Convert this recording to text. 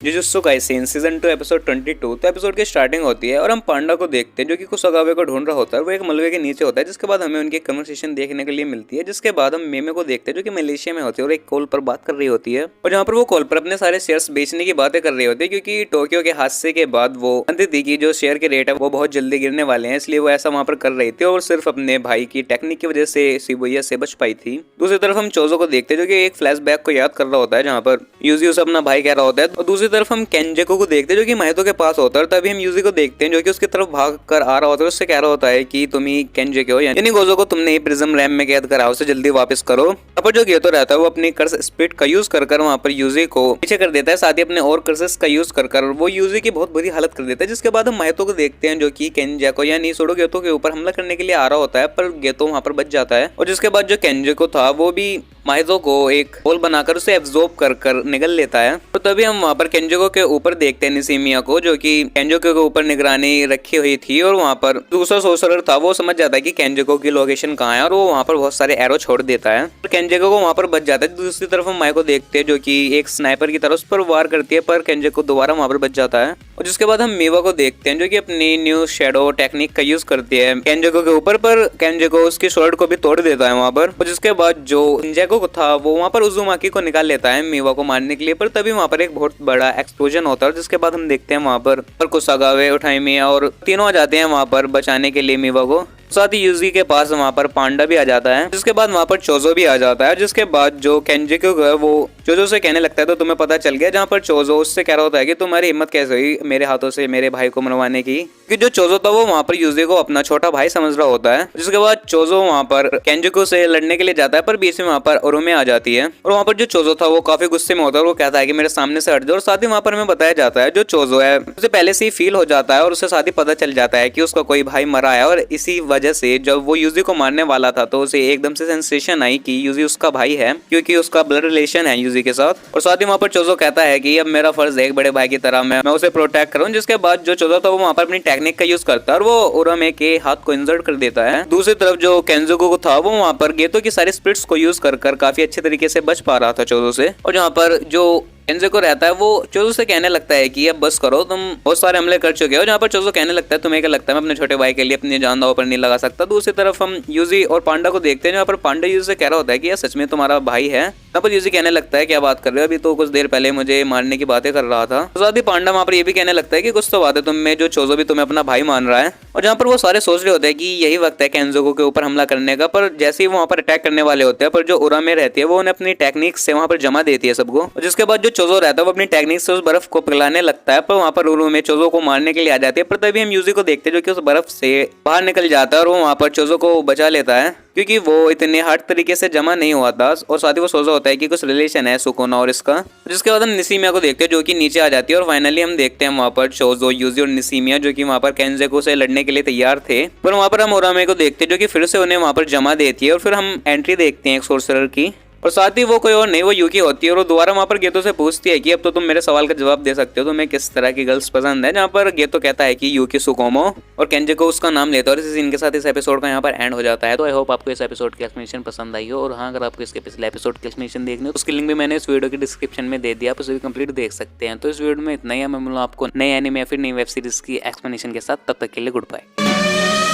Jujutsu Kaisen season 2 episode 22। तो episode की starting होती है और हम पांडा को देखते हैं जो कि कुसागावे को ढूंढ रहा होता है। वो एक मलबे के नीचे होता है, जिसके बाद हमें उनकी कन्वर्सेशन देखने के लिए मिलती है। जिसके बाद हम मेमे को देखते हैं जो कि मलेशिया में होती है और एक कॉल पर बात कर रही होती है, और जहाँ पर वो कॉल पर अपने सारे शेयर्स बेचने की बातें कर रही होती है, क्योंकि टोक्यो के हादसे के बाद वो जानती थी कि जो शेयर के रेट है वो बहुत जल्दी गिरने वाले हैं, इसलिए वो ऐसा वहां पर कर रही थी और सिर्फ अपने भाई की टेक्निक की वजह से शिबुया से बच पाई थी। दूसरी तरफ हम चोजो को देखते हैं जो कि एक फ्लैशबैक को याद कर रहा होता है, जहाँ पर यूजी उसे अपना भाई कह रहा होता है। और दूसरी तरफ हम केंजेको को देखते हैं जो कि महतो के पास होता है। तभी हम यूजी को देखते हैं जो कि उसकी तरफ भाग कर आ रहा होता है। उससे कह रहा होता है कि तुम ही केंजेको हो, यानी गोजो को तुमने ही प्रिज्म रैम में कैद करा, उसे जल्दी वापस करो। यहाँ पर जो गेतो रहता है वो अपनी कर्स स्पिरिट का यूज कर वहाँ पर यूजी को पीछे कर देता है, साथ ही अपने और कर्सेस का यूज कर वो यूजी की बहुत बुरी हालत कर देता है। जिसके बाद हम महतो को देखते हैं जो कि केंजेको यानी सोडो गेतो के ऊपर हमला करने के लिए आ रहा होता है, पर गेतो वहाँ पर बच जाता है। और जिसके बाद जो केंजेको था वो भी माइजो को एक होल बनाकर उसे एब्जॉर्ब कर निगल लेता है। तो तभी हम वहाँ पर केंजेको के ऊपर देखते हैं निसिमिया को, जो कि केंजेको के ऊपर निगरानी रखी हुई थी। और वहाँ पर दूसरा सोर्सरर था, वो समझ जाता है कि केंजेको की लोकेशन कहाँ है और वो वहाँ पर बहुत सारे एरो छोड़ देता है और केंजेको को वहाँ पर बच जाता है। दूसरी तरफ हम माई को देखते हैं जो कि एक स्नाइपर की तरह उस पर वार करती है, पर केंजेको दोबारा वहाँ पर बच जाता है। और जिसके बाद हम मीवा को देखते हैं जो कि अपनी न्यू शेडो टेक्निक का यूज करती है केंजेको के ऊपर, पर केंजेको उसकी शॉर्ट को भी तोड़ देता है वहाँ पर। और जिसके बाद जो केंजेको को था वो वहाँ पर उजुमाकी को निकाल लेता है मीवा को मारने के लिए, पर तभी वहाँ पर एक बहुत बड़ा एक्सप्लोजन होता है। जिसके बाद हम देखते हैं वहाँ पर कुसागावे, उठाइमिया और तीनों आ जाते हैं वहाँ पर बचाने के लिए मीवा को। साथ ही यूजी के पास वहाँ पर पांडा भी आ जाता है। जिसके बाद वहाँ पर चोजो भी आ जाता है। जिसके बाद जो केंजेको है वो चोजो से कहने लगता है तो तुम्हें पता चल गया, जहाँ पर चोजो उससे कह रहा होता है कि तुम्हारी हिम्मत कैसे हुई मेरे हाथों से मेरे भाई को मरवाने की, क्योंकि जो चोजो था वो वहाँ पर यूजी को अपना छोटा भाई समझ रहा होता है। जिसके बाद चोजो वहाँ पर केंजेको से लड़ने के लिए जाता है, पर बीच में वहाँ पर ओरुमे आ जाती है और वहाँ पर जो चोजो था वो काफी गुस्से में होता है और वो कहता है कि मेरे सामने से हट जाओ। और साथ ही वहाँ पर हमें बताया जाता है जो चोजो है उसे पहले से ही फील हो जाता है और उसे साथ ही पता चल जाता है कि उसका कोई भाई मरा है, और इसी वजह से जब वो यूजी को मारने वाला था तो उसे एकदम से सेंसेशन आई कि यूजी उसका भाई है, क्योंकि उसका ब्लड रिलेशन है यूजी के साथ। और साथ ही वहाँ पर चोजो कहता है कि अब मेरा फर्ज है एक बड़े भाई की तरह मैं उसे प्रोटेक्ट करूँ। जिसके बाद जो चोजो था वो वहाँ पर अपनी टेक्निक का यूज करता है और वो ओरुमे के हाथ को इंजर्ड कर देता है। दूसरी तरफ जो केंजेको को था वो वहाँ पर गेतो की सारी स्पिरिट्स को यूज कर काफी अच्छे तरीके से बच पा रहा था चोजो से। और जहाँ पर जो केंजेको रहता है वो चोजो से कहने लगता है कि अब बस करो, तुम बहुत सारे हमले कर चुके हो। जहाँ पर चोजो कहने लगता है तुम्हें क्या लगता है मैं अपने छोटे भाई के लिए अपनी जान दांव पर नहीं लगा सकता। दूसरी तरफ हम यूजी और पांडा को देखते हैं, जहाँ पर पांडा यूजी से कह रहा होता है कि यार सच में तुम्हारा भाई है। यहाँ पर यूजी कहने लगता है क्या बात कर रहे हो, अभी तो कुछ देर पहले मुझे मारने की बातें कर रहा था। साथ ही पांडा वहाँ पर ये भी कहने लगता है कि कुछ तो बात है तुम में जो चोजो भी तुम्हें अपना भाई मान रहा है। और जहाँ पर वो सारे सोच रहे होते हैं कि यही वक्त है केंजेको के ऊपर हमला करने का, पर जैसे ही वहाँ पर अटैक करने वाले होते हैं, पर जो ओरुमे रहती है वो उन्हें अपनी टेक्निक से वहाँ पर जमा देती है सबको। और जिसके बाद जो चोजो रहता है वो अपनी टेक्निक से उस बर्फ को पिघलाने लगता है, पर वहाँ पर ओरुमे चोजो को मारने के लिए आ जाती है। पर तभी हम यूजी को देखते हैं जो कि उस बर्फ से बाहर निकल जाता है और वो वहाँ पर चोजो को बचा लेता है, क्योंकि वो इतने हार्ड तरीके से जमा नहीं हुआ था। और साथ ही वो सोचा होता है कि कुछ रिलेशन है सुकोना और इसका। जिसके बाद हम निसिमिया को देखते हैं जो कि नीचे आ जाती है और फाइनली हम देखते हैं वहाँ पर चोजो, यूजी और निसिमिया जो कि वहाँ पर केंजेको से लड़ने के लिए तैयार थे। पर वहाँ पर हम ओरुमे को देखते हैं जो कि फिर से उन्हें वहाँ पर जमा देती है और फिर हम एंट्री देखते हैं एक सोर्सरर की। और साथ ही वो कोई और नहीं, वो यूकी होती है और वो दोबारा वहाँ पर गेतो से पूछती है कि अब तो तुम मेरे सवाल का जवाब दे सकते हो, तुम्हें किस तरह की गर्ल्स पसंद है। जहाँ पर गेतो कहता है कि यूकी सुकोमो और केंजेको उसका नाम लेता है। और इस सीन के साथ इस एपिसोड का यहाँ पर एंड हो जाता है। तो आई होप आपको इस एपिसोड की एक्सप्लेनेशन पसंद आई हो, और हाँ अगर आपको इसके पिछले एपिसोड की एक्सप्लेनेशन देखनी हो उसकी लिंक भी मैंने इस वीडियो की डिस्क्रिप्शन में दे दिया, आप उसे भी कंप्लीट देख सकते हैं। तो इस वीडियो में इतना ही, मैं मिलूँ आपको नए एनिमे या फिर नई वेब सीरीज की एक्सप्लेनेशन के साथ। तब तक के लिए गुड बाय।